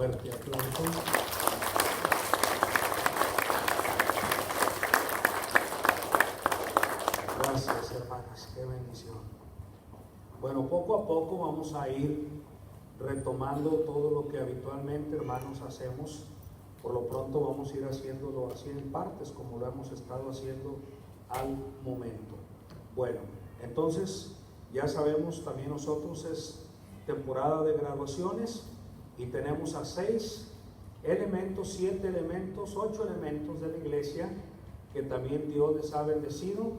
fuerte aplauso. Gracias, hermanas, qué bendición. Bueno, poco a poco vamos a ir retomando todo lo que habitualmente, hermanos, hacemos. Por lo pronto vamos a ir haciéndolo así en partes, como lo hemos estado haciendo al momento. Bueno, entonces ya sabemos también nosotros es temporada de graduaciones y tenemos a 6 elementos, 7 elementos, 8 elementos de la iglesia que también Dios les ha bendecido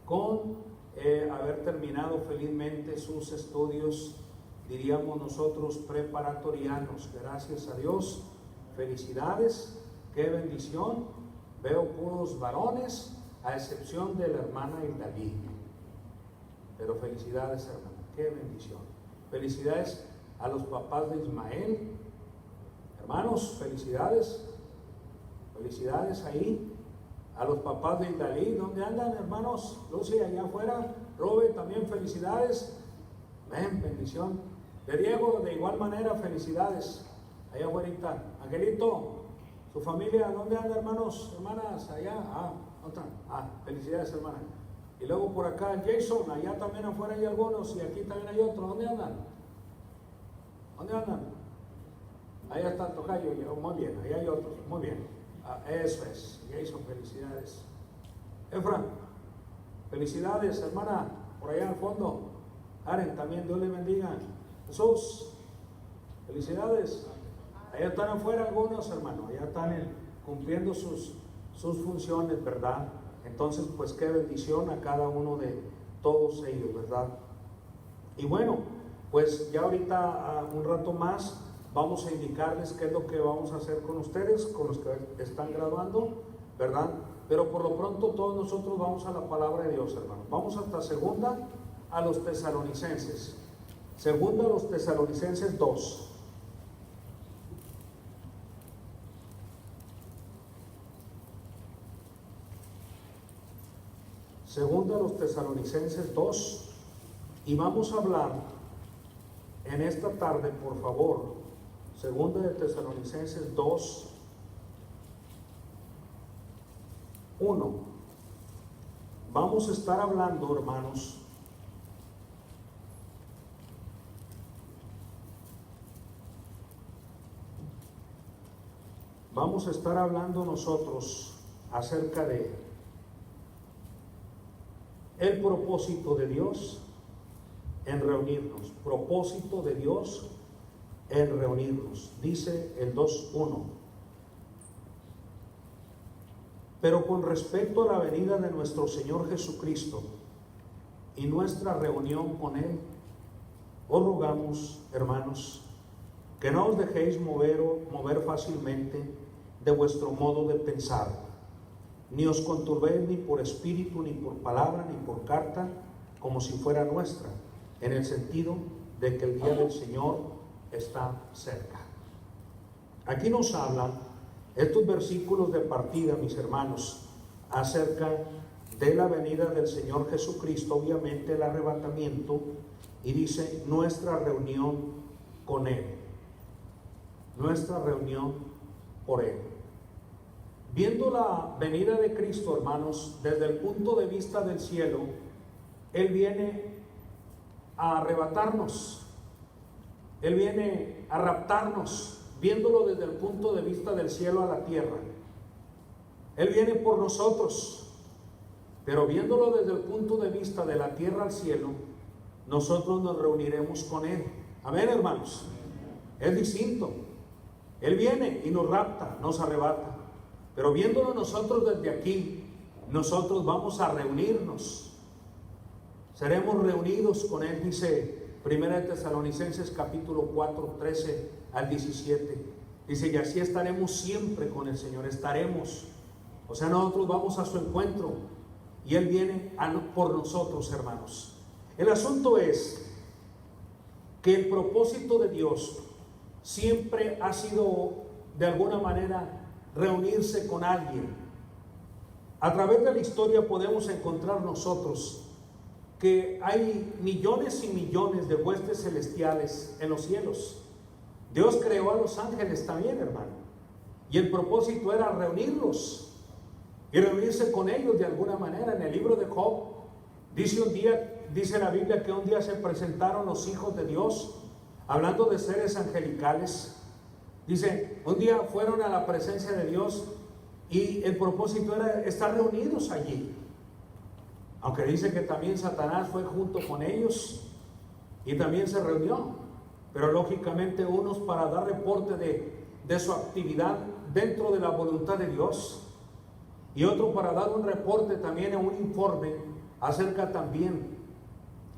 con haber terminado felizmente sus estudios, diríamos nosotros, preparatorianos. Gracias a Dios, felicidades, qué bendición. Veo puros varones, a excepción de la hermana Hildalí. Pero felicidades, hermana, qué bendición. Felicidades a los papás de Ismael. Hermanos, felicidades. Felicidades ahí. A los papás de Hildalí, ¿dónde andan, hermanos? Lucy, allá afuera. Robert, también felicidades. Ven, bendición. De Diego, de igual manera, felicidades. Allá afuera. Angelito, su familia, ¿dónde anda, hermanos? Hermanas, allá. Felicidades, hermana. Y luego por acá, Jason, allá también afuera hay algunos y aquí también hay otros. ¿Dónde andan? ¿Dónde andan? Allá está el tocayo, muy bien, allá hay otros, muy bien. Eso es, Jason, felicidades. Efra, felicidades, hermana, por allá al fondo. Aren, también Dios le bendiga. Jesús, felicidades. Allá están afuera algunos, hermanos, allá están cumpliendo sus funciones, ¿verdad? Entonces, pues qué bendición a cada uno de todos ellos, ¿verdad? Y bueno, pues ya ahorita un rato más vamos a indicarles qué es lo que vamos a hacer con ustedes, con los que están graduando, ¿verdad? Pero por lo pronto todos nosotros vamos a la palabra de Dios, hermanos. Vamos hasta segunda a los Tesalonicenses. Segunda a los Tesalonicenses 2. Segunda a los Tesalonicenses 2, y vamos a hablar en esta tarde, por favor, segunda de Tesalonicenses 2, 1. Vamos a estar hablando, hermanos, vamos a estar hablando nosotros acerca de el propósito de Dios en reunirnos. Propósito de Dios en reunirnos. Dice el 2:1. Pero con respecto a la venida de nuestro Señor Jesucristo y nuestra reunión con Él, os rogamos, hermanos, que no os dejéis mover fácilmente de vuestro modo de pensar, ni os conturbéis ni por espíritu, ni por palabra, ni por carta, como si fuera nuestra, en el sentido de que el día del Señor está cerca. Aquí nos hablan estos versículos de partida, mis hermanos, acerca de la venida del Señor Jesucristo, obviamente el arrebatamiento, y dice nuestra reunión con Él, nuestra reunión por Él. Viendo la venida de Cristo, hermanos, desde el punto de vista del cielo, Él viene a arrebatarnos, Él viene a raptarnos, viéndolo desde el punto de vista del cielo a la tierra. Él viene por nosotros, pero viéndolo desde el punto de vista de la tierra al cielo, nosotros nos reuniremos con Él. Amén, hermanos. Es distinto. Él viene y nos rapta, nos arrebata. Pero viéndolo nosotros desde aquí, nosotros vamos a reunirnos. Seremos reunidos con Él, dice 1 Tesalonicenses capítulo 4, 13 al 17. Dice, y así estaremos siempre con el Señor, estaremos. O sea, nosotros vamos a su encuentro y Él viene por nosotros, hermanos. El asunto es que el propósito de Dios siempre ha sido, de alguna manera, reunirse con alguien. A través de la historia podemos encontrar nosotros que hay millones y millones de huestes celestiales en los cielos. Dios creó a los ángeles también, hermano. Y el propósito era reunirlos y reunirse con ellos de alguna manera. En el libro de Job dice la Biblia que un día se presentaron los hijos de Dios, hablando de seres angelicales. Dice, un día fueron a la presencia de Dios y el propósito era estar reunidos allí. Aunque dice que también Satanás fue junto con ellos y también se reunió. Pero lógicamente unos para dar reporte de su actividad dentro de la voluntad de Dios, y otro para dar un reporte también, un informe acerca también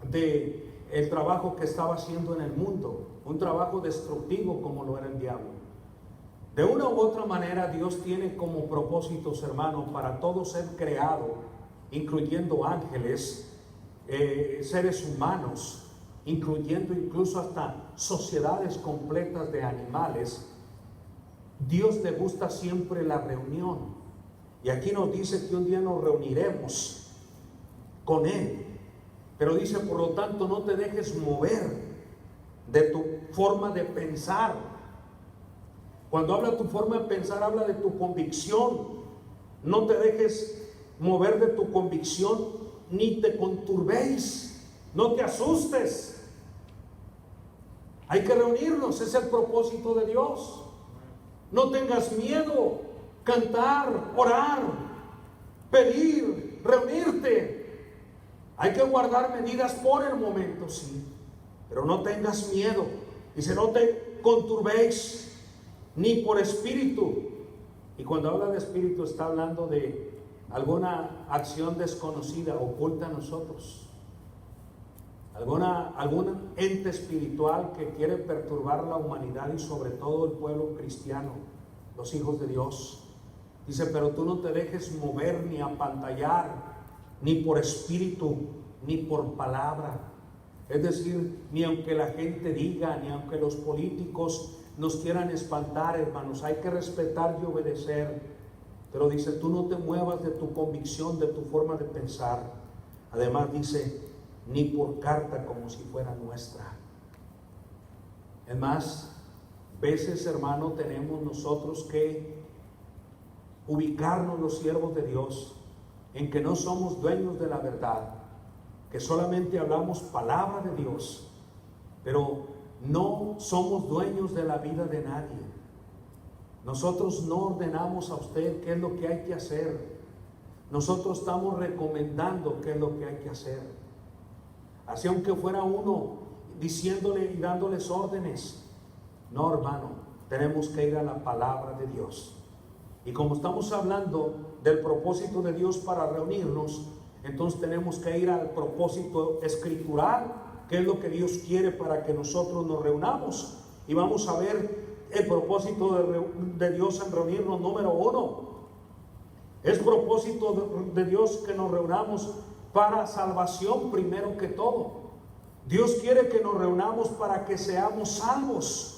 de el trabajo que estaba haciendo en el mundo, un trabajo destructivo como lo era el diablo. De una u otra manera Dios tiene como propósitos, hermanos, para todo ser creado, incluyendo ángeles, seres humanos, incluyendo incluso hasta sociedades completas de animales. Dios le gusta siempre la reunión. Y aquí nos dice que un día nos reuniremos con Él. Pero dice, por lo tanto, no te dejes mover de tu forma de pensar. Cuando habla tu forma de pensar, habla de tu convicción. No te dejes mover de tu convicción, ni te conturbéis, no te asustes. Hay que reunirnos, es el propósito de Dios. No tengas miedo, cantar, orar, pedir, reunirte. Hay que guardar medidas por el momento, sí, pero no tengas miedo. Dice, no te conturbéis, ni por espíritu. Y cuando habla de espíritu está hablando de alguna acción desconocida, oculta a nosotros. Algún ente espiritual que quiere perturbar la humanidad y sobre todo el pueblo cristiano, los hijos de Dios. Dice, pero tú no te dejes mover ni apantallar, ni por espíritu, ni por palabra. Es decir, ni aunque la gente diga, ni aunque los políticos nos quieran espantar, hermanos, hay que respetar y obedecer. Pero dice, tú no te muevas de tu convicción, de tu forma de pensar. Además dice, ni por carta como si fuera nuestra. Es más, veces, hermano, tenemos nosotros que ubicarnos, los siervos de Dios, en que no somos dueños de la verdad, que solamente hablamos palabra de Dios, pero no somos dueños de la vida de nadie. Nosotros no ordenamos a usted qué es lo que hay que hacer. Nosotros estamos recomendando qué es lo que hay que hacer. Así aunque fuera uno diciéndole y dándoles órdenes. No, hermano, tenemos que ir a la palabra de Dios. Y como estamos hablando del propósito de Dios para reunirnos, entonces tenemos que ir al propósito escritural, que es lo que Dios quiere para que nosotros nos reunamos. Y vamos a ver el propósito de Dios en reunirnos. Número 1, es propósito de Dios que nos reunamos para salvación primero que todo. Dios quiere que nos reunamos para que seamos salvos.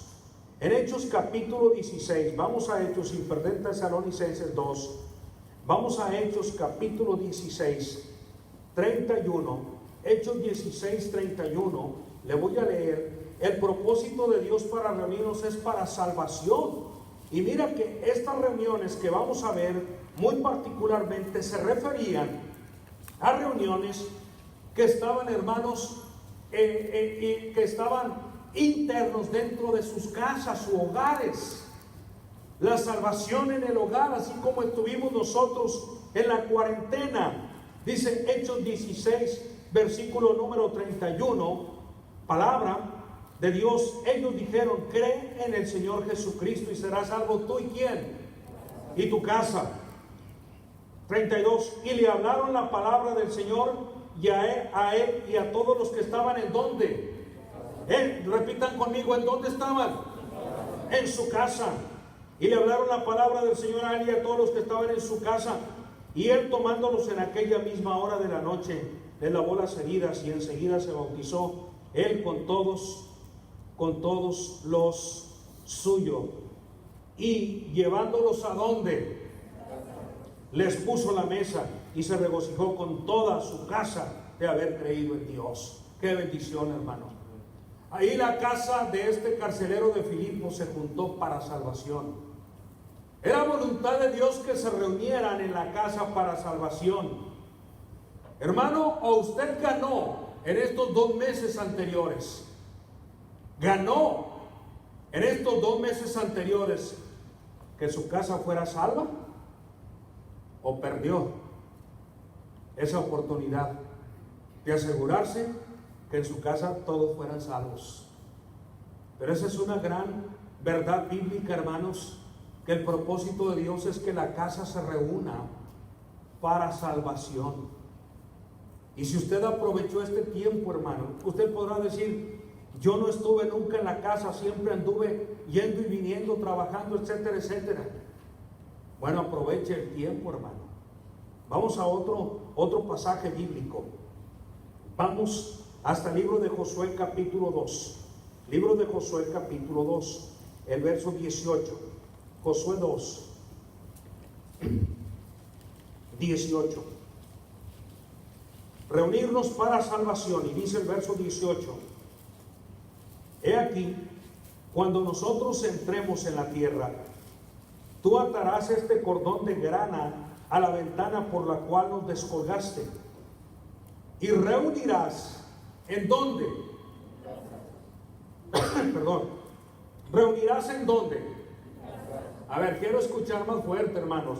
En Hechos capítulo 16, vamos a Hechos, sin perder Tesalonicenses 2, vamos a Hechos capítulo 16, 31, Hechos 16, 31, le voy a leer. El propósito de Dios para reunirnos es para salvación. Y mira que estas reuniones que vamos a ver muy particularmente se referían a reuniones que estaban, hermanos, que estaban internos dentro de sus casas u hogares. La salvación en el hogar, así como estuvimos nosotros en la cuarentena. Dice Hechos 16, versículo número 31, palabra de Dios. Ellos dijeron, cree en el Señor Jesucristo y serás salvo tú y quién, y tu casa. 32, y le hablaron la palabra del Señor y a él y a todos los que estaban en donde. Repitan conmigo, ¿en dónde estaban? En su casa. Y le hablaron la palabra del Señor a él y a todos los que estaban en su casa. Y él, tomándolos en aquella misma hora de la noche, le lavó las heridas y enseguida se bautizó, él con todos los suyos. Y llevándolos a donde, les puso la mesa y se regocijó con toda su casa de haber creído en Dios. Qué bendición, hermano. Ahí la casa de este carcelero de Filipo se juntó para salvación. Era voluntad de Dios que se reunieran en la casa para salvación. Hermano, o usted ganó en estos 2 meses anteriores, ganó en estos 2 meses anteriores que su casa fuera salva, o perdió esa oportunidad de asegurarse que en su casa todos fueran salvos. Pero esa es una gran verdad bíblica, hermanos, que el propósito de Dios es que la casa se reúna para salvación. Y si usted aprovechó este tiempo, hermano, usted podrá decir: yo no estuve nunca en la casa, siempre anduve yendo y viniendo, trabajando, etcétera, etcétera. Bueno, aproveche el tiempo, hermano. Vamos a otro pasaje bíblico. Vamos hasta el libro de Josué capítulo 2. Libro de Josué capítulo 2, el verso 18. Josué 2, 18. Reunirnos para salvación. Y dice el verso 18: he aquí, cuando nosotros entremos en la tierra, tú atarás este cordón de grana a la ventana por la cual nos descolgaste, y reunirás, ¿en dónde? Perdón, reunirás ¿en dónde? A ver, quiero escuchar más fuerte, hermanos.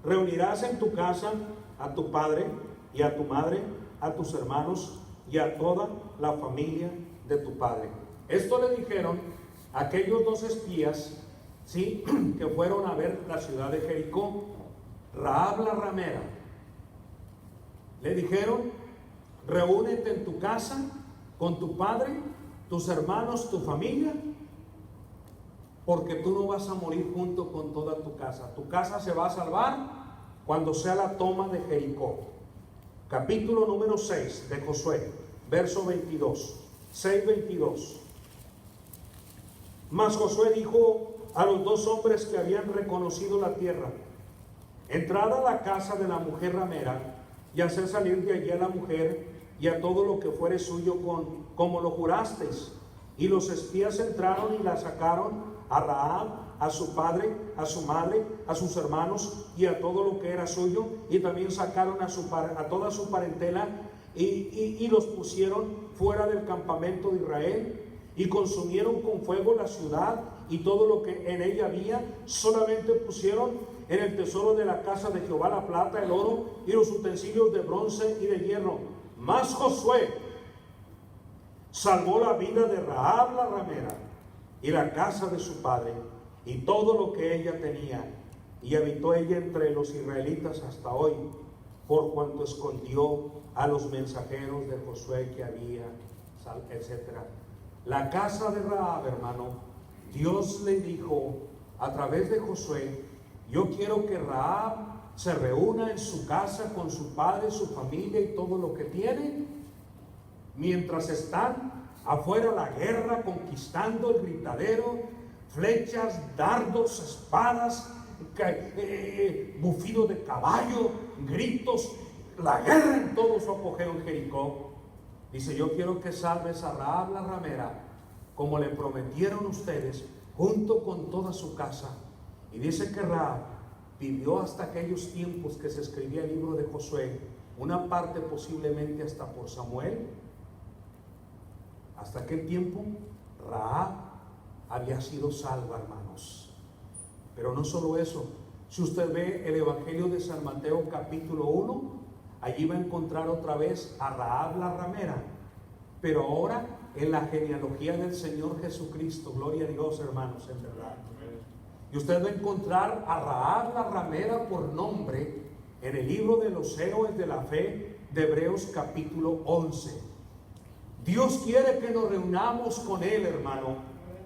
Reunirás en tu casa a tu padre y a tu madre, a tus hermanos y a toda la familia de tu padre. Esto le dijeron aquellos 2 espías, ¿sí?, que fueron a ver la ciudad de Jericó. Rahab la ramera. Le dijeron: reúnete en tu casa con tu padre, tus hermanos, tu familia, porque tú no vas a morir junto con toda tu casa. Tu casa se va a salvar cuando sea la toma de Jericó. Capítulo número 6 de Josué, verso 22. 6:22. Mas Josué dijo a los 2 hombres que habían reconocido la tierra: entrad a la casa de la mujer ramera y haced salir de allí a la mujer y a todo lo que fuere suyo como lo jurasteis. Y los espías entraron y la sacaron a Rahab, a su padre, a su madre, a sus hermanos y a todo lo que era suyo, y también sacaron a toda su parentela y los pusieron fuera del campamento de Israel, y consumieron con fuego la ciudad y todo lo que en ella había. Solamente pusieron en el tesoro de la casa de Jehová la plata, el oro y los utensilios de bronce y de hierro. Mas Josué salvó la vida de Rahab la ramera y la casa de su padre y todo lo que ella tenía, y habitó ella entre los israelitas hasta hoy, por cuanto escondió a los mensajeros de Josué que había, etcétera. La casa de Rahab, hermano, Dios le dijo a través de Josué: yo quiero que Rahab se reúna en su casa con su padre, su familia y todo lo que tiene, mientras están afuera la guerra, conquistando el gritadero, flechas, dardos, espadas, bufido de caballo, gritos, la guerra en todo su apogeo en Jericó. Dice: yo quiero que salves a Rahab la ramera, como le prometieron ustedes, junto con toda su casa. Y dice que Rahab vivió hasta aquellos tiempos que se escribía el libro de Josué, una parte posiblemente hasta por Samuel. Hasta aquel tiempo Rahab había sido salva, hermanos. Pero no solo eso, si usted ve el Evangelio de San Mateo capítulo 1, allí va a encontrar otra vez a Rahab la ramera, pero ahora en la genealogía del Señor Jesucristo. Gloria a Dios, hermanos, en verdad. Y usted va a encontrar a Rahab la ramera por nombre en el libro de los héroes de la fe de Hebreos capítulo 11. Dios quiere que nos reunamos con Él, hermano.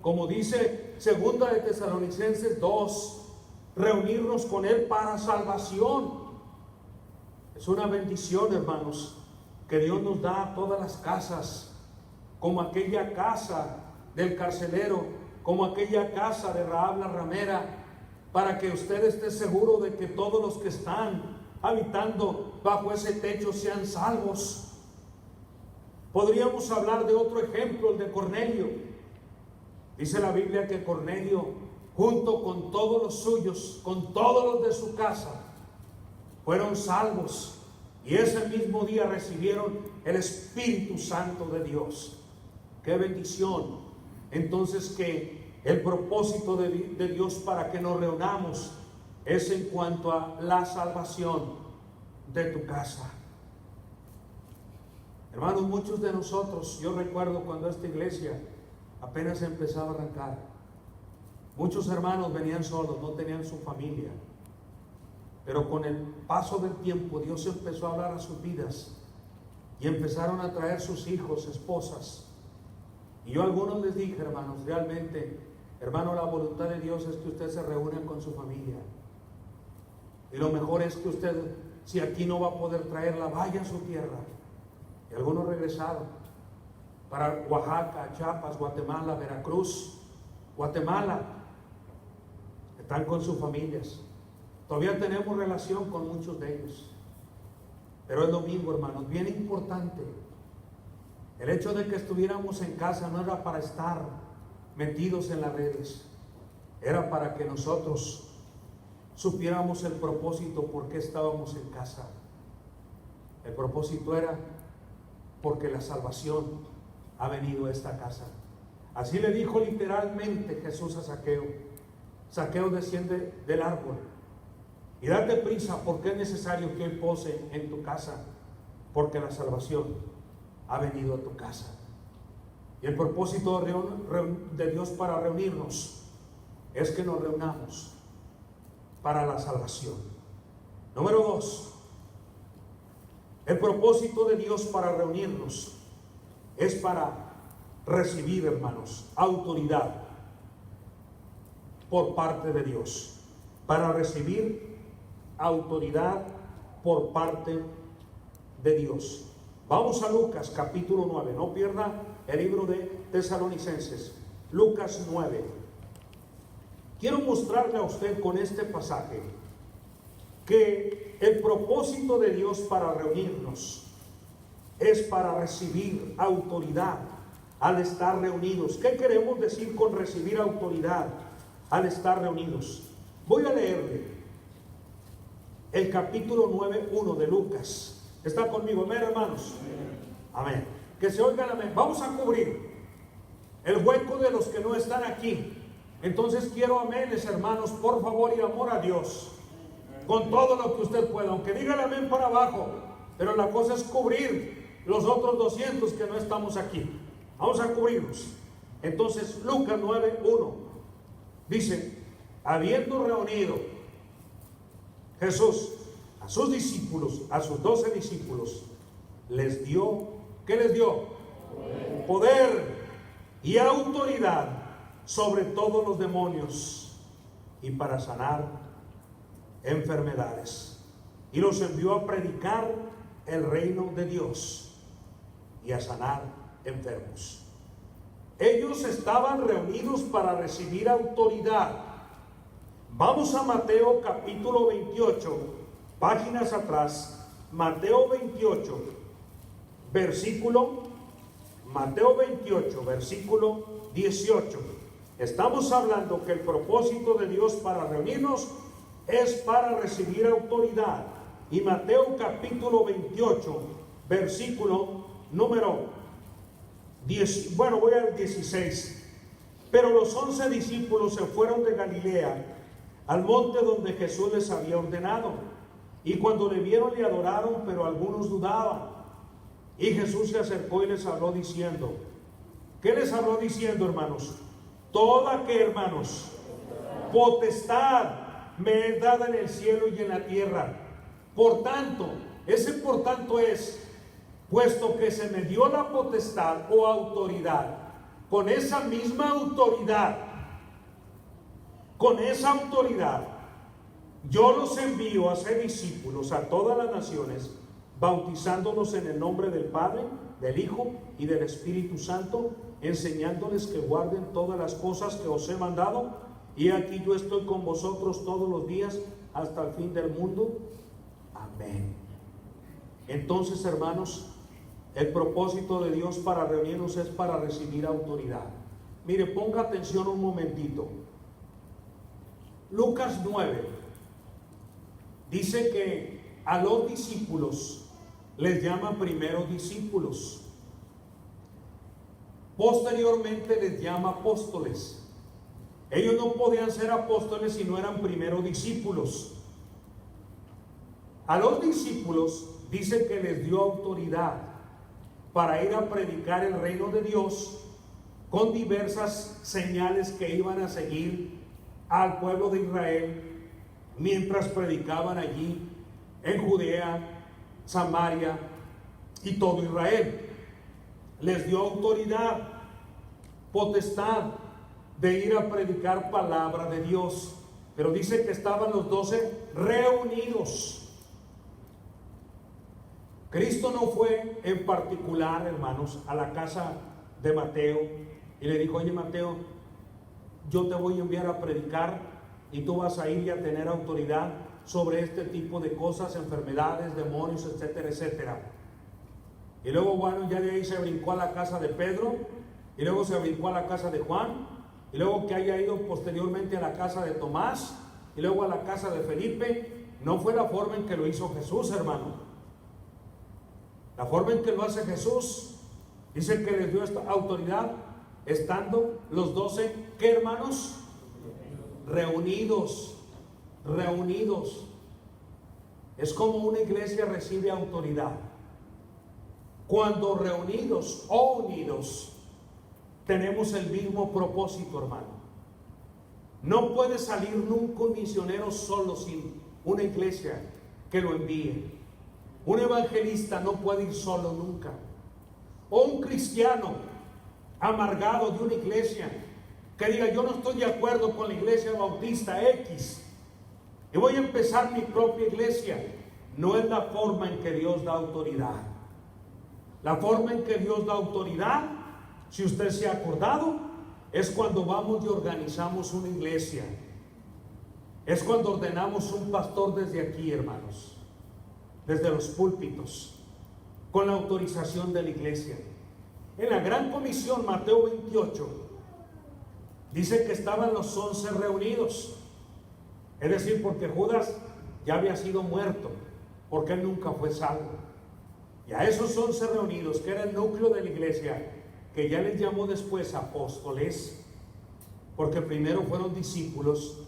Como dice 2 de Tesalonicenses 2, reunirnos con Él para salvación. Es una bendición, hermanos, que Dios nos da a todas las casas, como aquella casa del carcelero, como aquella casa de Rahab la ramera, para que usted esté seguro de que todos los que están habitando bajo ese techo sean salvos. Podríamos hablar de otro ejemplo, el de Cornelio. Dice la Biblia que Cornelio, junto con todos los suyos, con todos los de su casa, fueron salvos. Y ese mismo día recibieron el Espíritu Santo de Dios. ¡Qué bendición! Entonces, que el propósito de Dios para que nos reunamos es en cuanto a la salvación de tu casa. Hermanos, muchos de nosotros, yo recuerdo cuando esta iglesia apenas empezaba a arrancar, muchos hermanos venían solos, no tenían su familia. Pero con el paso del tiempo, Dios empezó a hablar a sus vidas y empezaron a traer sus hijos, esposas. Y yo a algunos les dije, hermanos, realmente, hermano, la voluntad de Dios es que usted se reúna con su familia. Y lo mejor es que usted, si aquí no va a poder traerla, vaya a su tierra. Y algunos regresaron para Oaxaca, Chiapas, Guatemala, Veracruz, Guatemala. Están con sus familias. Todavía tenemos relación con muchos de ellos. Pero es lo mismo, hermanos, bien importante. El hecho de que estuviéramos en casa no era para estar metidos en las redes. Era para que nosotros supiéramos el propósito por qué estábamos en casa. El propósito era porque la salvación ha venido a esta casa. Así le dijo literalmente Jesús a Zaqueo. Zaqueo, desciende del árbol y date prisa, porque es necesario que Él pose en tu casa, porque la salvación ha venido a tu casa. Y el propósito de Dios para reunirnos es que nos reunamos para la salvación. Número 2, el propósito de Dios para reunirnos es para recibir, hermanos, autoridad por parte de Dios. Para recibir autoridad por parte de Dios. Vamos a Lucas capítulo 9. No pierda el libro de Tesalonicenses. Lucas 9. Quiero mostrarle a usted con este pasaje que el propósito de Dios para reunirnos es para recibir autoridad al estar reunidos. ¿Qué queremos decir con recibir autoridad al estar reunidos? Voy a leerle el capítulo 9:1 de Lucas. ¿Está conmigo? Amén, hermanos. Amén. Que se oiga el amén. Vamos a cubrir el hueco de los que no están aquí. Entonces quiero aménes, hermanos, por favor, y amor a Dios, con todo lo que usted pueda, aunque diga el amén para abajo, pero la cosa es cubrir los otros 200 que no estamos aquí. Vamos a cubrirlos. Entonces, Lucas 9:1 dice: habiendo reunido Jesús a sus discípulos, a sus 12 discípulos, les dio, ¿qué les dio? Poder y autoridad sobre todos los demonios y para sanar enfermedades. Y los envió a predicar el reino de Dios y a sanar enfermos. Ellos estaban reunidos para recibir autoridad. Vamos a Mateo capítulo 28, páginas atrás. Mateo 28, Mateo 28, versículo 18. Estamos hablando que el propósito de Dios para reunirnos es para recibir autoridad. Y Mateo capítulo 28, versículo número 10, bueno, voy al 16. Pero los 11 discípulos se fueron de Galilea al monte donde Jesús les había ordenado. Y cuando le vieron, le adoraron, pero algunos dudaban. Y Jesús se acercó y les habló diciendo, ¿qué les habló diciendo, hermanos? Toda que, hermanos, potestad me es dada en el cielo y en la tierra. Por tanto, ese por tanto es, puesto que se me dio la potestad o autoridad, con esa misma autoridad, yo los envío a ser discípulos a todas las naciones, bautizándolos en el nombre del Padre, del Hijo y del Espíritu Santo, enseñándoles que guarden todas las cosas que os he mandado, y aquí yo estoy con vosotros todos los días hasta el fin del mundo. Amén. Entonces, hermanos, El propósito de Dios para reunirnos es para recibir autoridad. Mire, ponga atención un momentito. Lucas 9 dice que a los discípulos les llama primero discípulos. Posteriormente les llama apóstoles. Ellos no podían ser apóstoles si no eran primero discípulos. A los discípulos dice que les dio autoridad para ir a predicar el reino de Dios con diversas señales que iban a seguir al pueblo de Israel mientras predicaban allí en Judea, Samaria y todo Israel. Les dio autoridad, potestad de ir a predicar palabra de Dios. Pero dice que estaban los 12 reunidos. Cristo no fue en particular, hermanos, a la casa de Mateo y le dijo: oye, Mateo, yo te voy a enviar a predicar y tú vas a ir y a tener autoridad sobre este tipo de cosas, enfermedades, demonios, etcétera, etcétera. Y luego, bueno, ya de ahí se brincó a la casa de Pedro, y luego se brincó a la casa de Juan, y luego que haya ido posteriormente a la casa de Tomás, y luego a la casa de Felipe. No fue la forma en que lo hizo Jesús, hermano. La forma en que lo hace Jesús, dice que les dio esta autoridad estando los 12, ¿qué, hermanos? Reunidos. Es como una iglesia recibe autoridad. Cuando reunidos o unidos tenemos el mismo propósito, hermano. No puede salir nunca un misionero solo sin una iglesia que lo envíe. Un evangelista no puede ir solo nunca. O un cristiano amargado de una iglesia que diga: yo no estoy de acuerdo con la iglesia bautista X y voy a empezar mi propia iglesia. No es la forma en que Dios da autoridad. La forma en que Dios da autoridad, si usted se ha acordado, es cuando vamos y organizamos una iglesia. Es cuando ordenamos un pastor desde aquí, hermanos, desde los púlpitos, con la autorización de la iglesia. En la gran comisión, Mateo 28, dice que estaban los 11 reunidos. Es decir, porque Judas ya había sido muerto, porque él nunca fue salvo. Y a esos 11 reunidos, que era el núcleo de la iglesia, que ya les llamó después apóstoles, porque primero fueron discípulos,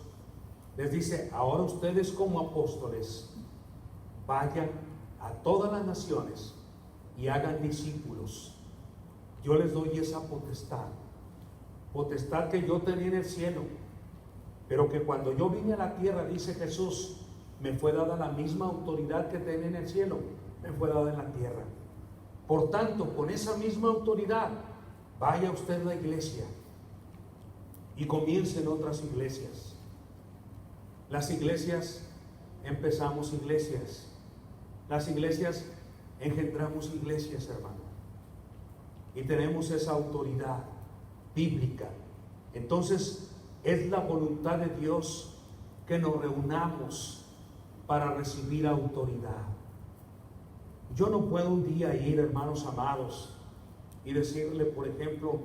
les dice: ahora ustedes como apóstoles vayan a todas las naciones y hagan discípulos. Yo les doy esa potestad que yo tenía en el cielo, pero que cuando yo vine a la tierra, dice Jesús, me fue dada la misma autoridad que tenía en el cielo, me fue dada en la tierra. Por tanto, con esa misma autoridad, vaya usted a la iglesia y comiencen otras iglesias. Las iglesias, empezamos iglesias. Las iglesias, engendramos iglesias, hermano. Y tenemos esa autoridad bíblica. Entonces, es la voluntad de Dios que nos reunamos para recibir autoridad. Yo no puedo un día ir, hermanos amados, y decirle, por ejemplo,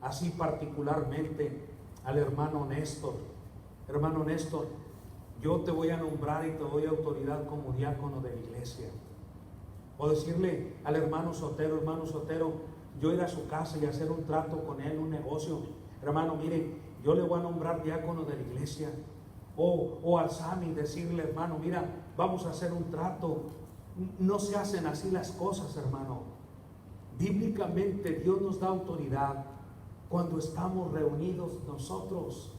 así particularmente al hermano Néstor: hermano Néstor, yo te voy a nombrar y te doy autoridad como diácono de la iglesia. O decirle al hermano Sotero: hermano Sotero, yo ir a su casa y hacer un trato con él, un negocio. Hermano, mire, yo le voy a nombrar diácono de la iglesia. O al Sami decirle: hermano, mira, vamos a hacer un trato. No se hacen así las cosas, hermano. Bíblicamente Dios nos da autoridad cuando estamos reunidos nosotros.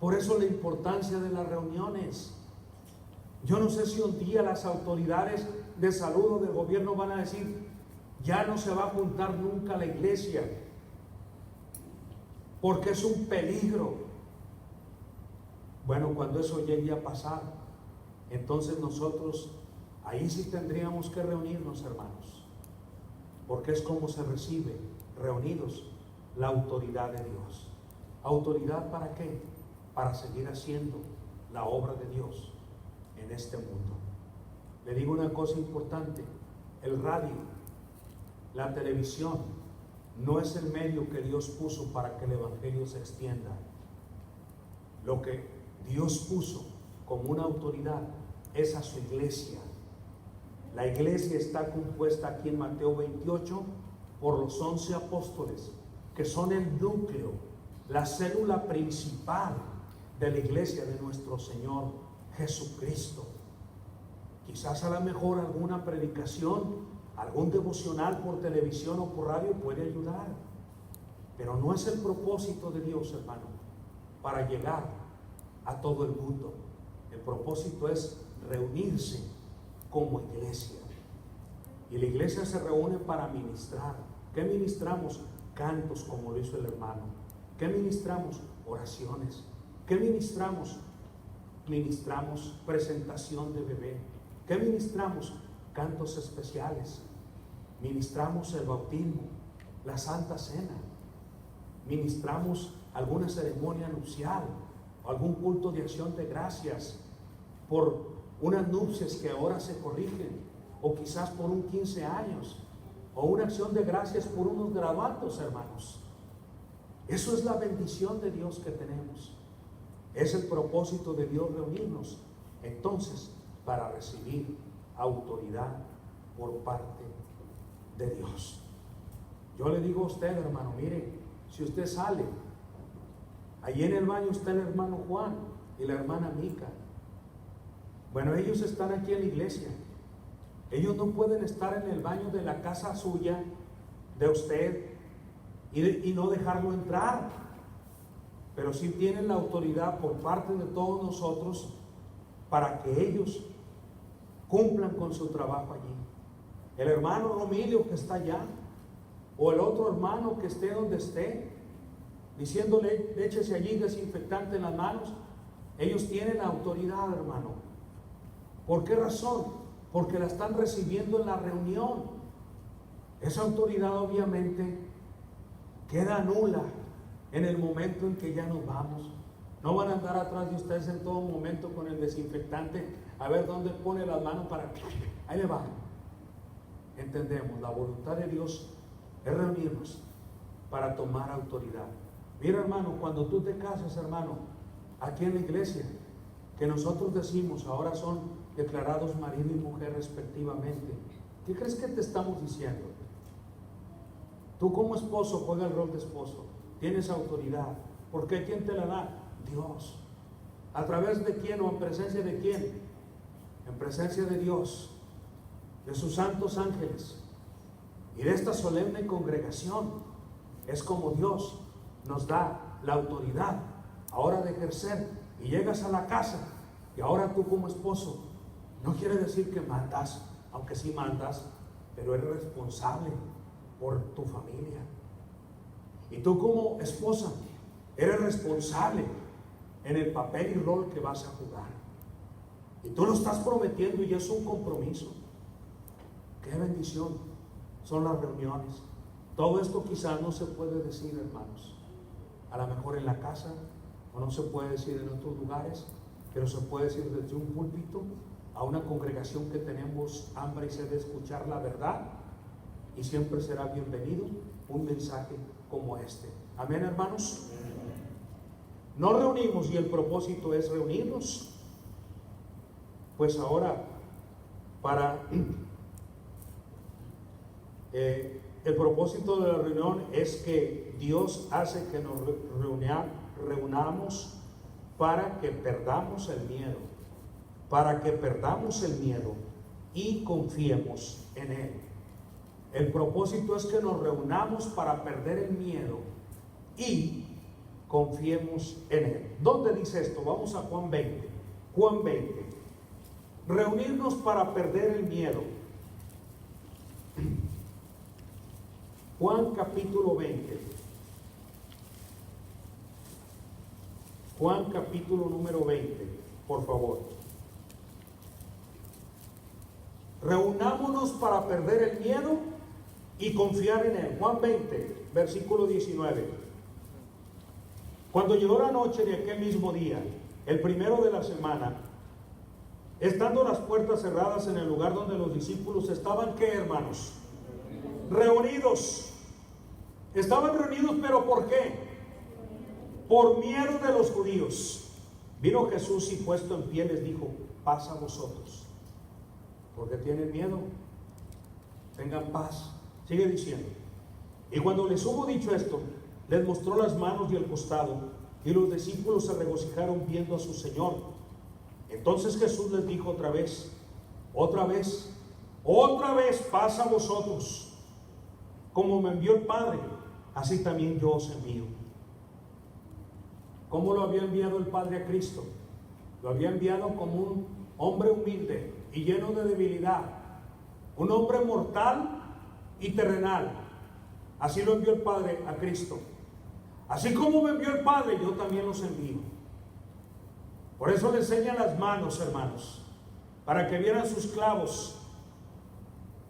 Por eso la importancia de las reuniones. Yo no sé si un día las autoridades de salud o del gobierno van a decir: ya no se va a juntar nunca la iglesia, porque es un peligro. Bueno, cuando eso llegue a pasar, entonces nosotros ahí sí tendríamos que reunirnos, hermanos, porque es como se recibe, reunidos, la autoridad de Dios. ¿Autoridad para qué? Para seguir haciendo la obra de Dios en este mundo. Le digo una cosa importante: el radio La televisión no es el medio que Dios puso para que el evangelio se extienda. Lo que Dios puso como una autoridad es a su iglesia. La iglesia está compuesta aquí en Mateo 28 por los 11 apóstoles, que son el núcleo, la célula principal de la iglesia de nuestro Señor Jesucristo. Quizás a lo mejor alguna predicación, algún devocional por televisión o por radio puede ayudar, pero no es el propósito de Dios, hermano, para llegar a todo el mundo. El propósito es reunirse como iglesia, y la iglesia se reúne para ministrar. ¿Qué ministramos? Cantos, como lo hizo el hermano. ¿Qué ministramos? Oraciones. ¿Qué ministramos? Ministramos presentación de bebé. ¿Qué ministramos? Cantos especiales. Ministramos el bautismo, la Santa Cena. Ministramos alguna ceremonia nupcial o algún culto de acción de gracias por unas nupcias que ahora se corrigen, o quizás por un 15 años, o una acción de gracias por unos graduados, hermanos. Eso es la bendición de Dios que tenemos. Es el propósito de Dios reunirnos, entonces, para recibir autoridad por parte de Dios. Yo le digo a usted, hermano, mire, si usted sale, allí en el baño está el hermano Juan y la hermana Mica. Bueno, ellos están aquí en la iglesia. Ellos no pueden estar en el baño de la casa suya, de usted, y no dejarlo entrar. Pero sí tienen la autoridad por parte de todos nosotros para que ellos cumplan con su trabajo allí. El hermano Romilio que está allá, o el otro hermano que esté donde esté, diciéndole, échese allí desinfectante en las manos, ellos tienen autoridad, hermano. ¿Por qué razón? Porque la están recibiendo en la reunión. Esa autoridad obviamente queda nula en el momento en que ya nos vamos. No van a andar atrás de ustedes en todo momento con el desinfectante a ver dónde pone las manos para que ahí le va. Entendemos, la voluntad de Dios es reunirnos para tomar autoridad. Mira, hermano, cuando tú te casas, hermano, aquí en la iglesia, que nosotros decimos ahora son declarados marido y mujer respectivamente, ¿qué crees que te estamos diciendo? Tú como esposo juega el rol de esposo, tienes autoridad. ¿Por qué? ¿Quién te la da? Dios. ¿A través de quién o en presencia de quién? En presencia de Dios, de sus santos ángeles y de esta solemne congregación. Es como Dios nos da la autoridad ahora de ejercer. Y llegas a la casa y ahora tú como esposo, no quiere decir que mandas, aunque sí mandas, pero eres responsable por tu familia. Y tú como esposa eres responsable en el papel y rol que vas a jugar. Y tú lo estás prometiendo y es un compromiso. Qué bendición son las reuniones. Todo esto quizás no se puede decir, hermanos, a lo mejor en la casa, o no se puede decir en otros lugares, pero se puede decir desde un púlpito a una congregación que tenemos hambre y sed de escuchar la verdad, y siempre será bienvenido un mensaje como este. Amén, hermanos. Nos reunimos y el propósito es reunirnos. Pues ahora, para el propósito de la reunión es que Dios hace que nos reunamos para que perdamos el miedo, y confiemos en Él. El propósito es que nos reunamos para perder el miedo y confiemos en Él. ¿Dónde dice esto? Vamos a Juan 20. Juan 20. Reunirnos para perder el miedo. Juan capítulo 20. Juan capítulo número 20, por favor. Reunámonos para perder el miedo y confiar en Él. Juan 20, versículo 19. Cuando llegó la noche de aquel mismo día, el primero de la semana, estando las puertas cerradas en el lugar donde los discípulos estaban, ¿qué, hermanos? Reunidos. Estaban reunidos, pero ¿por qué? Por miedo de los judíos. Vino Jesús y puesto en pie les dijo: paz a vosotros. ¿Por qué tienen miedo? Tengan paz. Sigue diciendo: y cuando les hubo dicho esto, les mostró las manos y el costado, y los discípulos se regocijaron viendo a su Señor. Entonces Jesús les dijo otra vez, paz a vosotros. Como me envió el Padre, así también yo os envío. ¿Cómo lo había enviado el Padre a Cristo? Lo había enviado como un hombre humilde y lleno de debilidad, un hombre mortal y terrenal. Así lo envió el Padre a Cristo. Así como me envió el Padre, yo también los envío. Por eso le enseñan las manos, hermanos, para que vieran sus clavos.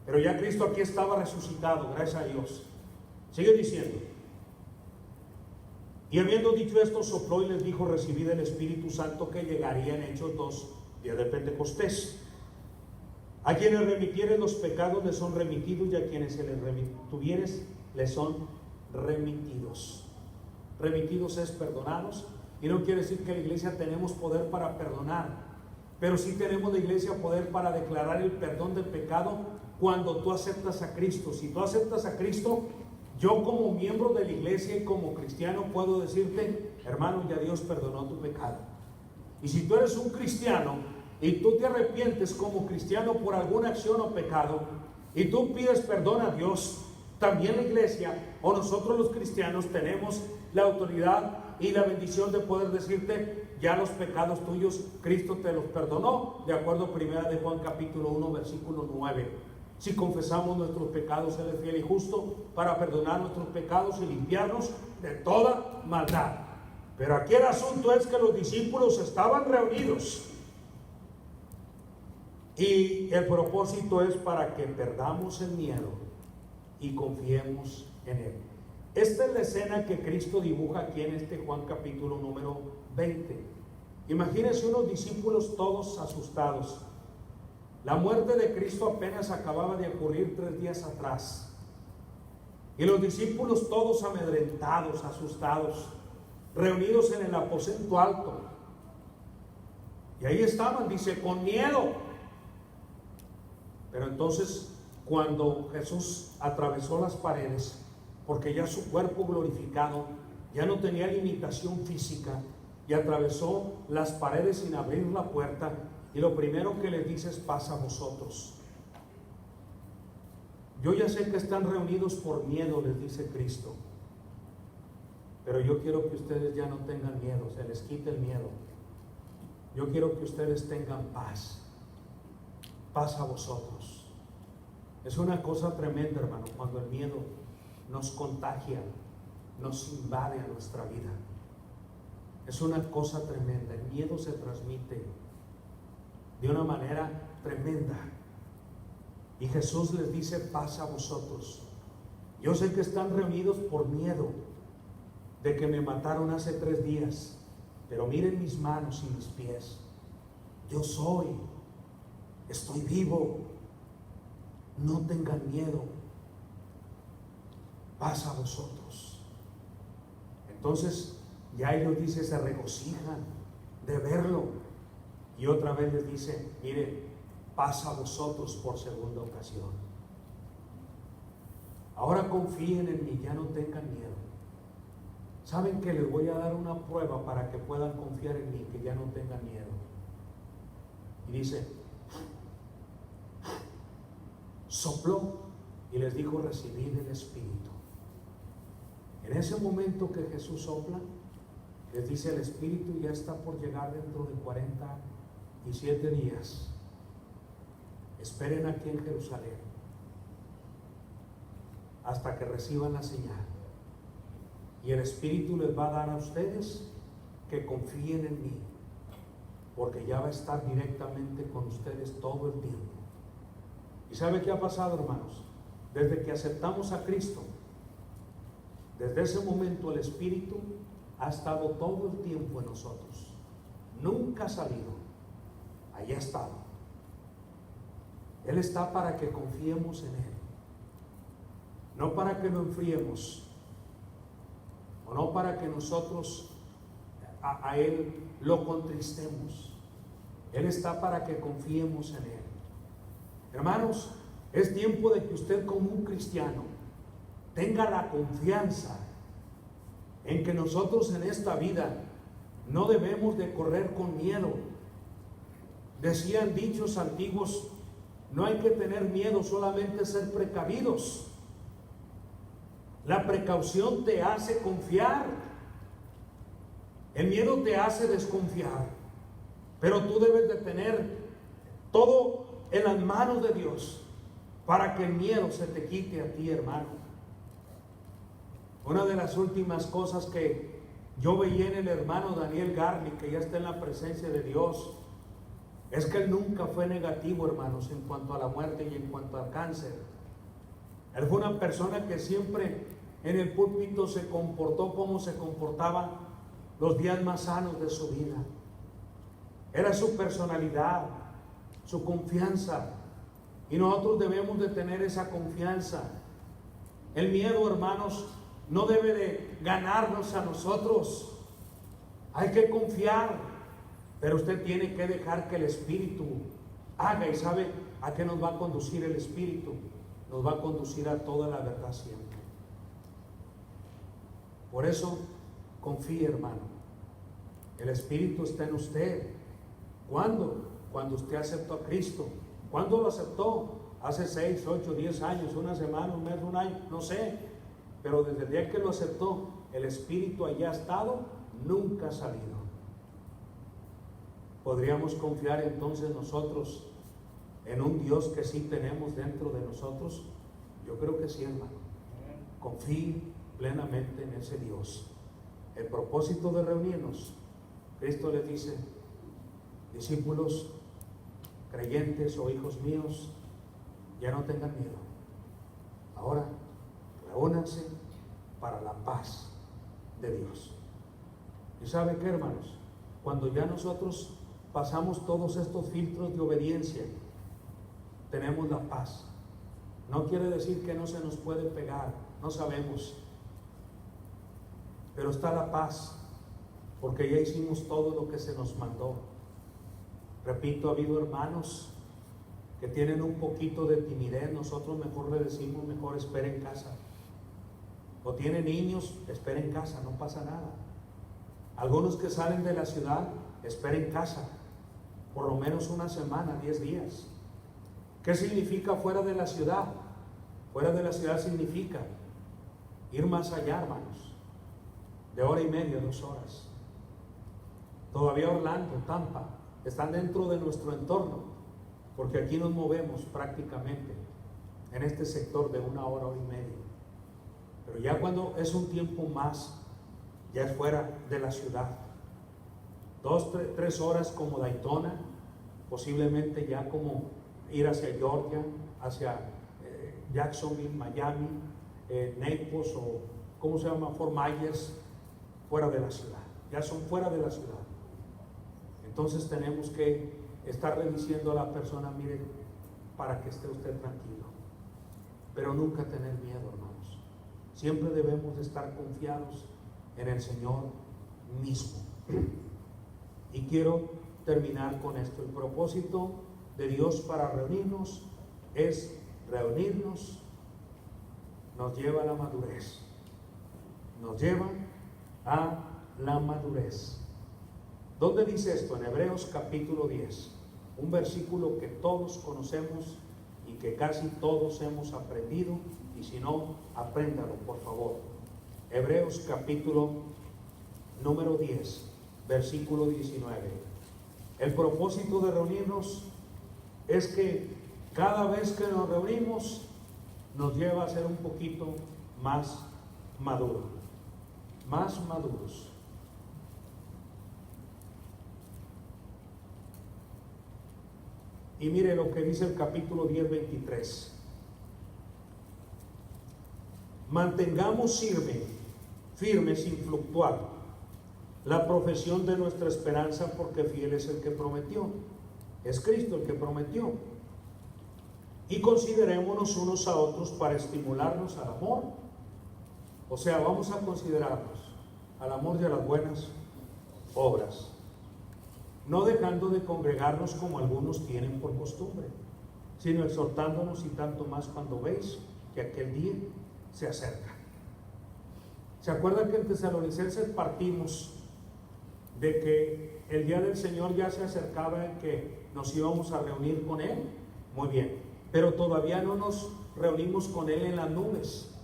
Pero ya Cristo aquí estaba resucitado, gracias a Dios. Sigue diciendo: y habiendo dicho esto, sopló y les dijo: recibid el Espíritu Santo que llegaría en Hechos 2, día de Pentecostés. A quienes remitieren los pecados les son remitidos, y a quienes se les retuvieres les son remitidos. Remitidos es perdonados, y no quiere decir que la iglesia tenemos poder para perdonar, pero sí tenemos la iglesia poder para declarar el perdón del pecado cuando tú aceptas a Cristo. Si tú aceptas a Cristo, yo como miembro de la iglesia y como cristiano puedo decirte: hermano, ya Dios perdonó tu pecado. Y si tú eres un cristiano y tú te arrepientes como cristiano por alguna acción o pecado y tú pides perdón a Dios, también la iglesia o nosotros los cristianos tenemos la autoridad y la bendición de poder decirte: ya los pecados tuyos Cristo te los perdonó, de acuerdo a 1 de Juan capítulo 1 versículo 9. Si confesamos nuestros pecados, Él es fiel y justo para perdonar nuestros pecados y limpiarnos de toda maldad. Pero aquí el asunto es que los discípulos estaban reunidos y el propósito es para que perdamos el miedo y confiemos en Él. Esta es la escena que Cristo dibuja aquí en este Juan capítulo número 20. Imagínense unos discípulos todos asustados. La muerte de Cristo apenas acababa de ocurrir 3 días atrás. Y los discípulos todos amedrentados, asustados, reunidos en el aposento alto. Y ahí estaban, dice, con miedo. Pero entonces, cuando Jesús atravesó las paredes, porque ya su cuerpo glorificado ya no tenía limitación física, y atravesó las paredes sin abrir la puerta, y lo primero que les dice es: paz a vosotros. Yo ya sé que están reunidos por miedo, les dice Cristo, pero yo quiero que ustedes ya no tengan miedo, se les quite el miedo. Yo quiero que ustedes tengan paz. Paz a vosotros. Es una cosa tremenda, hermano, cuando el miedo nos contagia, nos invade a nuestra vida. Es una cosa tremenda. El miedo se transmite de una manera tremenda. Y Jesús les dice: paz a vosotros. Yo sé que están reunidos por miedo de que me mataron hace 3 días, pero miren mis manos y mis pies. Yo estoy vivo. No tengan miedo. Paz a vosotros. Entonces ya ellos, dice, se regocijan de verlo. Y otra vez les dice: miren, paz a vosotros por segunda ocasión. Ahora confíen en mí, ya no tengan miedo. Saben que les voy a dar una prueba para que puedan confiar en mí, que ya no tengan miedo. Y dice, sopló y les dijo: recibid el Espíritu. En ese momento que Jesús sopla, les dice: el Espíritu ya está por llegar dentro de 47 días. Esperen aquí en Jerusalén hasta que reciban la señal. Y el Espíritu les va a dar a ustedes que confíen en mí, porque ya va a estar directamente con ustedes todo el tiempo. ¿Y sabe qué ha pasado, hermanos? Desde que aceptamos a Cristo, desde ese momento el Espíritu ha estado todo el tiempo en nosotros. Nunca ha salido. Allí ha estado. Él está para que confiemos en Él. no para que lo enfriemos, o no para que nosotros a Él lo contristemos. Él está para que confiemos en Él. Hermanos, es tiempo de que usted como un cristiano tenga la confianza en que nosotros en esta vida no debemos de correr con miedo. Decían dichos antiguos, no hay que tener miedo, solamente ser precavidos. La precaución te hace confiar. El miedo te hace desconfiar. Pero tú debes de tener todo en las manos de Dios para que el miedo se te quite a ti, hermano. Una de las últimas cosas que yo veía en el hermano Daniel Garli, que ya está en la presencia de Dios, es que él nunca fue negativo, hermanos, en cuanto a la muerte y en cuanto al cáncer. Él fue una persona que siempre en el púlpito se comportó como se comportaba los días más sanos de su vida. Era su personalidad, su confianza, y nosotros debemos de tener esa confianza. El miedo, hermanos, no debe de ganarnos a nosotros. Hay que confiar, pero usted tiene que dejar que el Espíritu haga. ¿Y sabe a qué nos va a conducir el Espíritu? Nos va a conducir a toda la verdad siempre. Por eso, confíe, hermano. El Espíritu está en usted. ¿Cuándo? Cuando usted aceptó a Cristo. ¿Cuándo lo aceptó? Hace 6, 8, 10 años, una semana, un mes, un año, no sé. Pero desde el día que lo aceptó, el Espíritu allá ha estado, nunca ha salido. ¿Podríamos confiar entonces nosotros en un Dios que sí tenemos dentro de nosotros? Yo creo que sí, hermano. Confíe plenamente en ese Dios. El propósito de reunirnos, Cristo les dice, discípulos, creyentes o hijos míos, ya no tengan miedo. Ahora, reúnanse para la paz de Dios. ¿Y sabe qué, hermanos? Cuando ya nosotros pasamos todos estos filtros de obediencia, tenemos la paz. No quiere decir que no se nos puede pegar, no sabemos. Pero está la paz, porque ya hicimos todo lo que se nos mandó. Repito, ha habido hermanos que tienen un poquito de timidez, nosotros mejor le decimos, mejor espere en casa. O tiene niños, espere en casa, no pasa nada. Algunos que salen de la ciudad, espere en casa, por lo menos una semana, 10 días. ¿Qué significa fuera de la ciudad? Fuera de la ciudad significa ir más allá, hermanos, de hora y media, 2 horas. Todavía Orlando, Tampa, están dentro de nuestro entorno, porque aquí nos movemos prácticamente en este sector de 1 hora, hora y media. Pero ya cuando es un tiempo más, ya es fuera de la ciudad. 2, 3 horas como Daytona, posiblemente ya como ir hacia Georgia, hacia Jacksonville, Miami, Naples o ¿cómo se llama? Fort Myers, fuera de la ciudad. Ya son fuera de la ciudad. Entonces tenemos que estarle diciendo a la persona, mire, para que esté usted tranquilo. Pero nunca tener miedo, hermanos. Siempre debemos de estar confiados en el Señor mismo. Y quiero terminar con esto. El propósito de Dios para reunirnos es reunirnos, nos lleva a la madurez. Nos lleva a la madurez. ¿Dónde dice esto? En Hebreos capítulo 10, un versículo que todos conocemos y que casi todos hemos aprendido, y si no, apréndalo por favor. Hebreos capítulo número 10, versículo 19. El propósito de reunirnos es que cada vez que nos reunimos nos lleva a ser un poquito más maduros, más maduros. Y mire lo que dice el capítulo 10, 23. Mantengamos firme sin fluctuar la profesión de nuestra esperanza, porque fiel es el que prometió. Es Cristo el que prometió. y considerémonos unos a otros para estimularnos al amor. O sea, vamos a considerarnos al amor y a las buenas obras, no dejando de congregarnos como algunos tienen por costumbre, sino exhortándonos, y tanto más cuando veis que aquel día se acerca. ¿Se acuerdan que en Tesalonicenses partimos de que el día del Señor ya se acercaba, en que nos íbamos a reunir con Él? Muy bien, pero todavía no nos reunimos con Él en las nubes.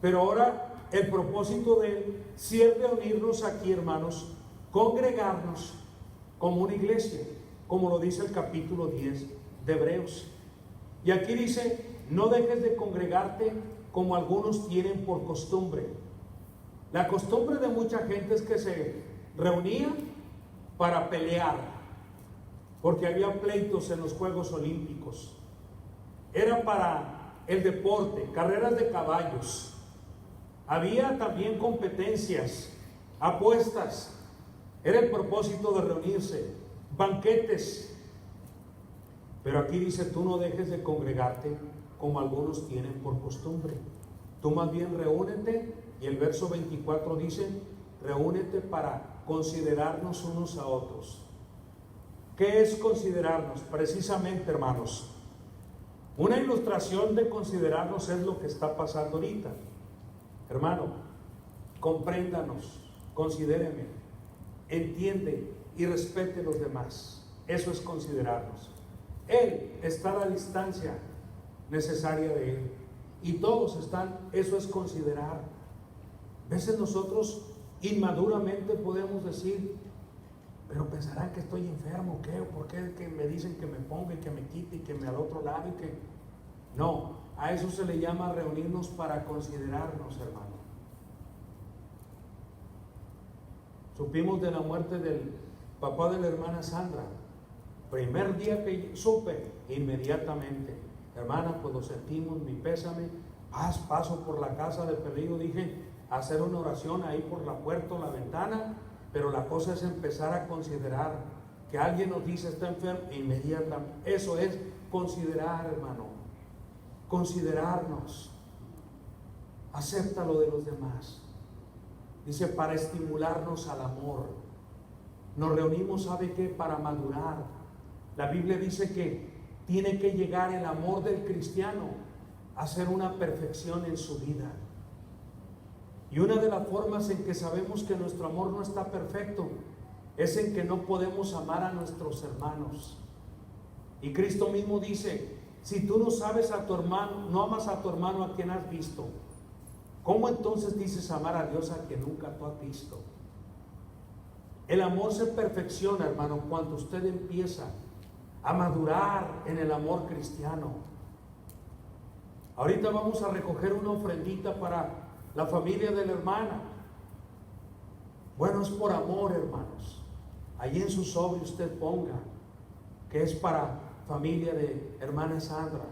Pero ahora el propósito de Él sí es reunirnos aquí, hermanos, congregarnos como una iglesia, como lo dice el capítulo 10 de Hebreos. Y aquí dice: no dejes de congregarte como algunos tienen por costumbre. La costumbre de mucha gente es que se reunía para pelear, porque había pleitos en los Juegos Olímpicos. Era para el deporte, carreras de caballos. Había también competencias, apuestas. Era el propósito de reunirse, banquetes. Pero aquí dice: tú no dejes de congregarte como algunos tienen por costumbre. Tú más bien reúnete. Y el verso 24 dice: reúnete para considerarnos unos a otros. ¿Qué es considerarnos? Precisamente, hermanos, una ilustración de considerarnos es lo que está pasando ahorita. Hermano, compréndanos, considéreme, entiende y respete a los demás. Eso es considerarnos. Él está a la distancia necesaria de Él, y todos están. Eso es considerar. A veces nosotros inmaduramente podemos decir: pero pensarán que estoy enfermo, ¿qué? ¿Por qué que me dicen que me ponga y que me quite y que me al otro lado y que...? No, a eso se le llama reunirnos para considerarnos, hermano. Supimos de la muerte del papá de la hermana Sandra. Primer día que supe, inmediatamente: hermana, pues lo sentimos, mi pésame. Paso por la casa de peligro, dije, hacer una oración ahí por la puerta o la ventana, pero la cosa es empezar a considerar. Que alguien nos dice está enfermo, inmediatamente. Eso es considerar, hermano. Considerarnos. Acepta lo de los demás. Dice: para estimularnos al amor. Nos reunimos, ¿sabe qué? Para madurar. La Biblia dice que tiene que llegar el amor del cristiano a ser una perfección en su vida. Y una de las formas en que sabemos que nuestro amor no está perfecto es en que no podemos amar a nuestros hermanos. Y Cristo mismo dice: si tú no sabes a tu hermano, no amas a tu hermano a quien has visto, ¿cómo entonces dices amar a Dios a quien nunca tú has visto? El amor se perfecciona, hermano, cuando usted empieza a madurar en el amor cristiano. Ahorita vamos a recoger una ofrendita para la familia de la hermana. Bueno, es por amor, hermanos. Allí en su sobre usted ponga que es para familia de hermana Sandra,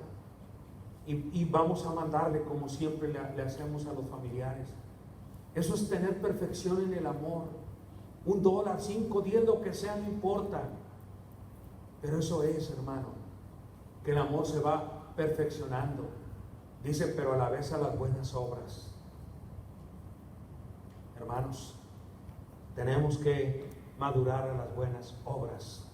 y vamos a mandarle como siempre le hacemos a los familiares. Eso es tener perfección en el amor. $1, 5, 10, lo que sea, no importa. Pero eso es, hermano, que el amor se va perfeccionando. Dice: pero a la vez a las buenas obras. Hermanos, tenemos que madurar a las buenas obras.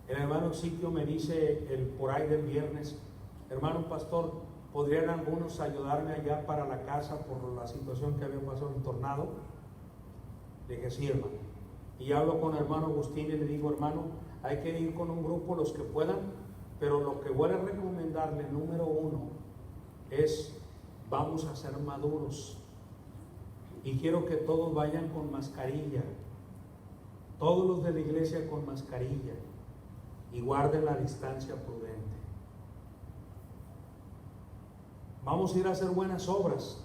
El hermano Ezequiel me dice por ahí del viernes: hermano pastor, ¿podrían algunos ayudarme allá para la casa por la situación que había pasado en el tornado? Le dije: sí, hermano. Y hablo con el hermano Agustín y le digo: hermano, hay que ir con un grupo los que puedan, pero lo que voy a recomendarle, número 1, es: vamos a ser maduros. Y quiero que todos vayan con mascarilla, todos los de la iglesia con mascarilla, y guarden la distancia prudente. Vamos a ir a hacer buenas obras.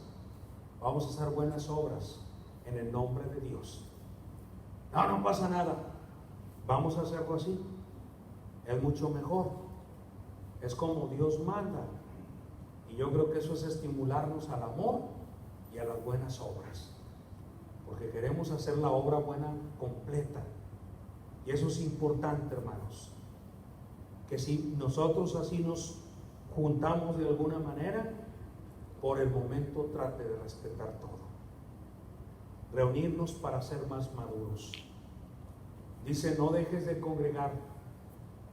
Vamos a hacer buenas obras en el nombre de Dios. No pasa nada. Vamos a hacerlo así. Es mucho mejor. Es como Dios manda. Y yo creo que eso es estimularnos al amor y a las buenas obras, porque queremos hacer la obra buena completa. Y eso es importante, hermanos, que si nosotros así nos juntamos de alguna manera, por el momento trate de respetar todo. Reunirnos para ser más maduros. Dice, no dejes de congregar,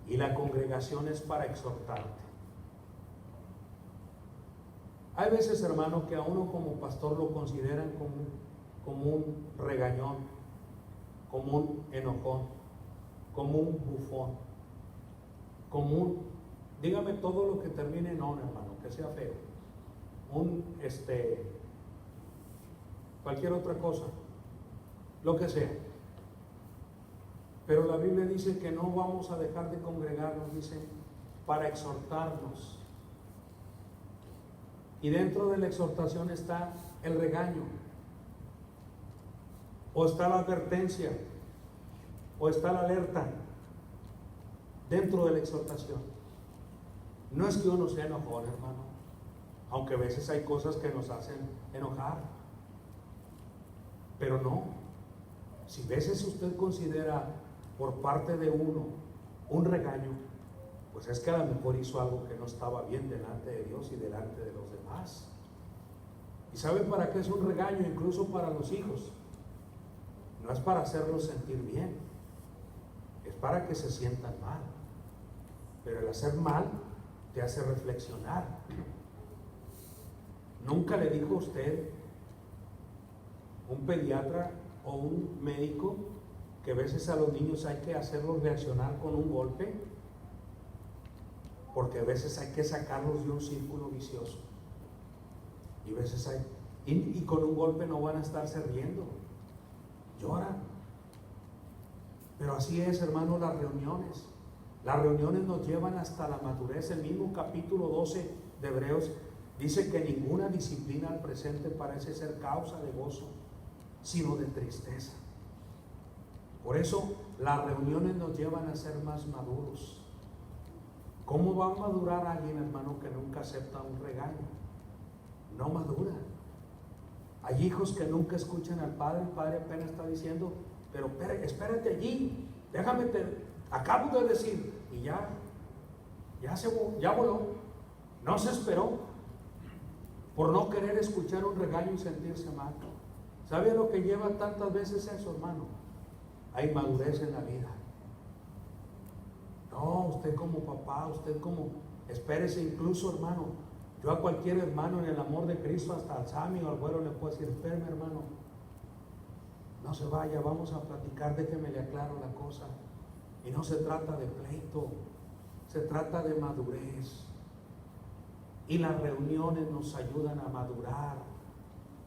y la congregación es para exhortarte. Hay veces, hermano, que a uno como pastor lo consideran como un regañón, como un enojón, como un bufón, como un, dígame todo lo que termine en on, hermano, que sea feo, cualquier otra cosa, lo que sea. Pero la Biblia dice que no vamos a dejar de congregarnos, dice, para exhortarnos. Y dentro de la exhortación está el regaño, o está la advertencia, o está la alerta dentro de la exhortación. No es que uno sea enojón, hermano, aunque a veces hay cosas que nos hacen enojar, pero no. Si a veces usted considera por parte de uno un regaño, pues es que a lo mejor hizo algo que no estaba bien delante de Dios y delante de los demás. ¿Y sabe para qué es un regaño? Incluso para los hijos. No es para hacerlos sentir bien, es para que se sientan mal. Pero el hacer mal te hace reflexionar. ¿Nunca le dijo a usted, un pediatra o un médico, que a veces a los niños hay que hacerlos reaccionar con un golpe? Porque a veces hay que sacarlos de un círculo vicioso. Y a veces y con un golpe no van a estarse riendo, lloran. Pero así es, hermano, las reuniones. Las reuniones nos llevan hasta la madurez. El mismo capítulo 12 de Hebreos dice que ninguna disciplina al presente parece ser causa de gozo, sino de tristeza. Por eso las reuniones nos llevan a ser más maduros. ¿Cómo va a madurar alguien, hermano, que nunca acepta un regaño? No madura. Hay hijos que nunca escuchan al padre. El padre apenas está diciendo, pero espérate allí, déjame, acabo de decir, y ya voló. No se esperó por no querer escuchar un regaño y sentirse mal. ¿Sabe lo que lleva tantas veces eso, hermano? Hay madurez en la vida. No, usted como papá, usted como, espérese, incluso, hermano, yo a cualquier hermano en el amor de Cristo, hasta al Sami o al güero, le puedo decir, espérame, hermano, no se vaya, vamos a platicar, déjeme le aclaro la cosa. Y no se trata de pleito, se trata de madurez. Y las reuniones nos ayudan a madurar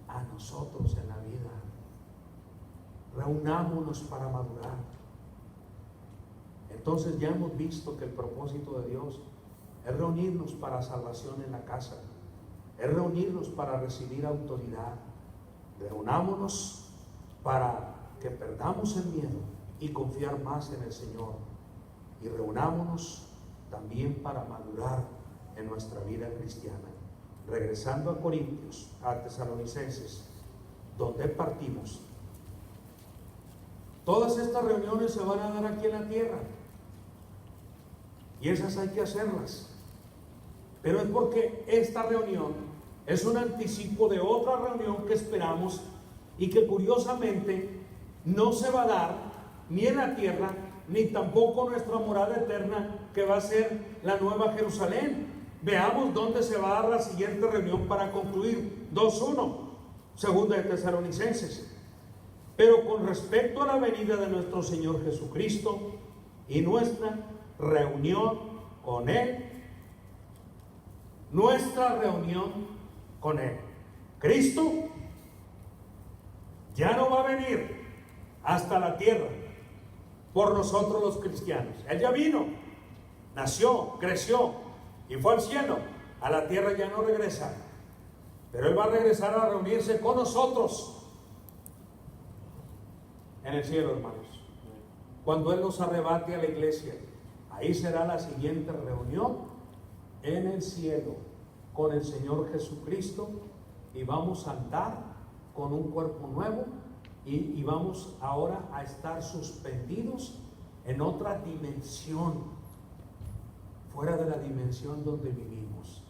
a nosotros en la vida. Reunámonos para madurar. Entonces ya hemos visto que el propósito de Dios es reunirnos para salvación en la casa, es reunirnos para recibir autoridad. Reunámonos para que perdamos el miedo y confiar más en el Señor. Y reunámonos también para madurar en nuestra vida cristiana. Regresando a Corintios, a Tesalonicenses, donde partimos. Todas estas reuniones se van a dar aquí en la tierra. Y esas hay que hacerlas. Pero es porque esta reunión es un anticipo de otra reunión que esperamos y que curiosamente no se va a dar ni en la tierra, ni tampoco nuestra morada eterna, que va a ser la Nueva Jerusalén. Veamos dónde se va a dar la siguiente reunión para concluir. 2:1, segunda de Tesalonicenses. Pero con respecto a la venida de nuestro Señor Jesucristo y nuestra reunión con Él, Cristo ya no va a venir hasta la tierra por nosotros los cristianos. Él ya vino, nació, creció y fue al cielo. A la tierra ya no regresa, pero Él va a regresar a reunirse con nosotros en el cielo, hermanos. Cuando Él nos arrebate a la iglesia, ahí será la siguiente reunión en el cielo con el Señor Jesucristo, y vamos a andar con un cuerpo nuevo y vamos ahora a estar suspendidos en otra dimensión fuera de la dimensión donde vivimos.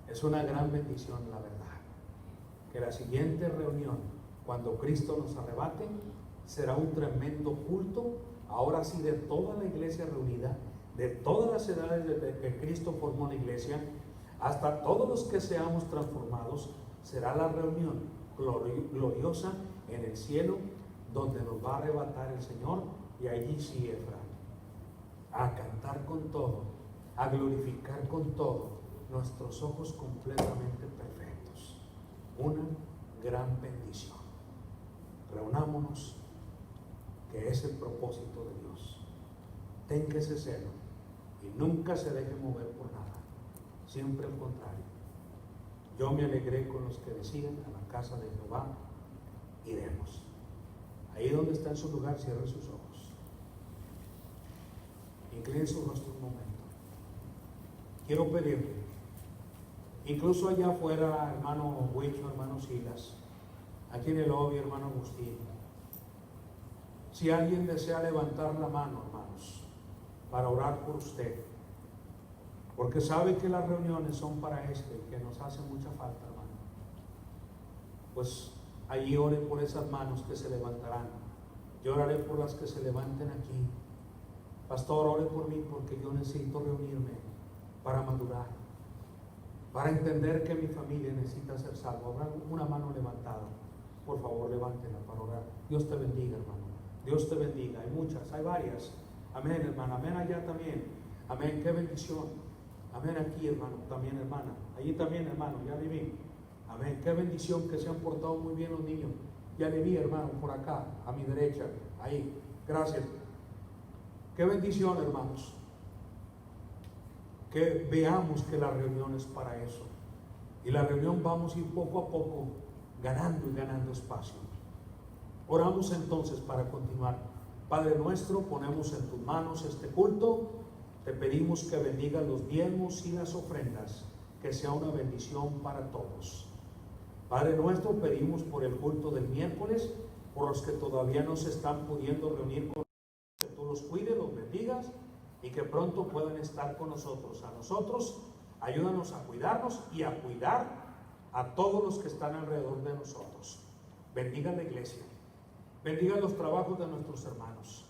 Es una gran bendición, la verdad, que la siguiente reunión, cuando Cristo nos arrebate, será un tremendo culto, ahora sí, de toda la iglesia reunida, de todas las edades desde que Cristo formó la iglesia, hasta todos los que seamos transformados. Será la reunión gloriosa en el cielo, donde nos va a arrebatar el Señor, y allí sí, Efraín, a cantar con todo, a glorificar con todo, nuestros ojos completamente perfectos. Una gran bendición. Reunámonos, que es el propósito de Dios. Tenga ese celo y nunca se deje mover por nada, siempre al contrario. Yo me alegré con los que decían: a la casa de Jehová iremos. Ahí donde está en su lugar, cierre sus ojos, incline su rostro un momento. Quiero pedirle, incluso allá afuera, hermano Huicho, hermano Silas, aquí en el lobby, hermano Agustín, si alguien desea levantar la mano, hermanos, para orar por usted, porque sabe que las reuniones son para esto y que nos hace mucha falta, hermano, pues allí ore por esas manos que se levantarán. Yo oraré por las que se levanten aquí. Pastor, ore por mí, porque yo necesito reunirme para madurar, para entender que mi familia necesita ser salva. Habrá una mano levantada, por favor, levántela para orar. Dios te bendiga, hermano. Dios te bendiga. Hay muchas, hay varias. Amén, hermano. Amén, allá también. Amén, qué bendición. Amén, aquí, hermano, también, hermana. Allí también, hermano, ya le vi. Amén, qué bendición, que se han portado muy bien los niños. Ya le vi, hermano, por acá, a mi derecha. Ahí, gracias. Qué bendición, hermanos, que veamos que la reunión es para eso. Y la reunión vamos a ir poco a poco ganando y ganando espacio. Oramos entonces para continuar. Padre nuestro, ponemos en tus manos este culto. Te pedimos que bendigas los diezmos y las ofrendas, que sea una bendición para todos. Padre nuestro, pedimos por el culto del miércoles, por los que todavía no se están pudiendo reunir con nosotros, que tú los cuides, los bendigas y que pronto puedan estar con nosotros. A nosotros, ayúdanos a cuidarnos y a cuidar a todos los que están alrededor de nosotros. Bendiga la iglesia, bendiga los trabajos de nuestros hermanos,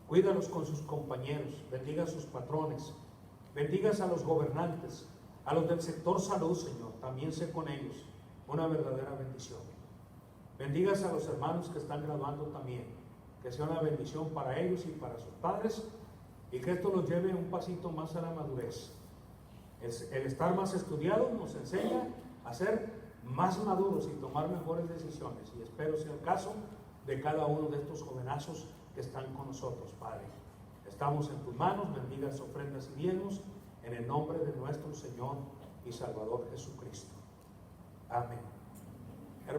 cuídalos con sus compañeros, bendiga a sus patrones, bendigas a los gobernantes, a los del sector salud, Señor, también sé con ellos, una verdadera bendición. Bendigas a los hermanos que están graduando también, que sea una bendición para ellos y para sus padres, y que esto los lleve un pasito más a la madurez. El estar más estudiados nos enseña a ser más maduros y tomar mejores decisiones, y espero sea el caso de cada uno de estos jovenazos que están con nosotros, Padre. Estamos en tus manos, bendiga las ofrendas y diezmos, en el nombre de nuestro Señor y Salvador Jesucristo. Amén.